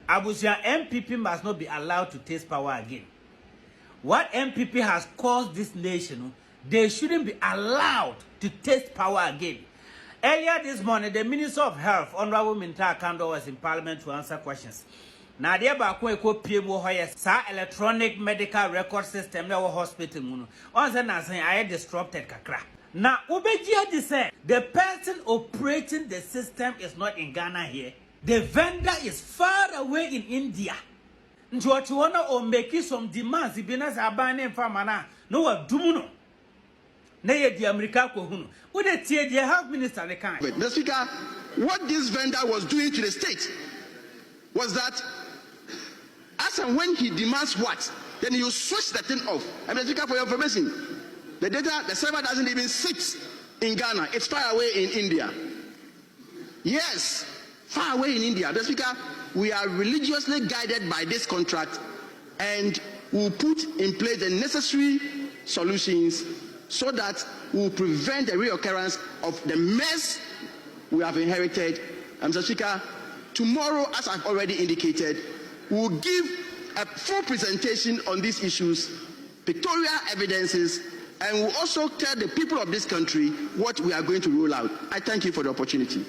Abusia MPP must not be allowed to taste power again. What MPP has caused this nation, they shouldn't be allowed to taste power again. Earlier this morning, the Minister of Health, Honorable Minta Kando, was in Parliament to answer questions. Now, there ba ko eko PMO hoye sa electronic medical record system na hospital munu. On say na say I disrupted kakra. Now, ubeji had said the person operating the system is not in Ghana here. The vendor is far away in India. Nti wanna o make some demands ibinas abane famana no wa dumuno. Na ye di America ko hunu. Wo de tie the health minister the kind. Mr. Speaker, what this vendor was doing to the state was that as and when he demands what, then you switch the thing off. And Mr. Speaker, for your information, the data, the server doesn't even sit in Ghana. It's far away in India. Yes, far away in India. Mr. Speaker, we are religiously guided by this contract and we'll put in place the necessary solutions so that we'll prevent the reoccurrence of the mess we have inherited. Mr. Speaker, tomorrow, as I've already indicated, we'll give a full presentation on these issues, pictorial evidences, and we'll also tell the people of this country what we are going to roll out. I thank you for the opportunity.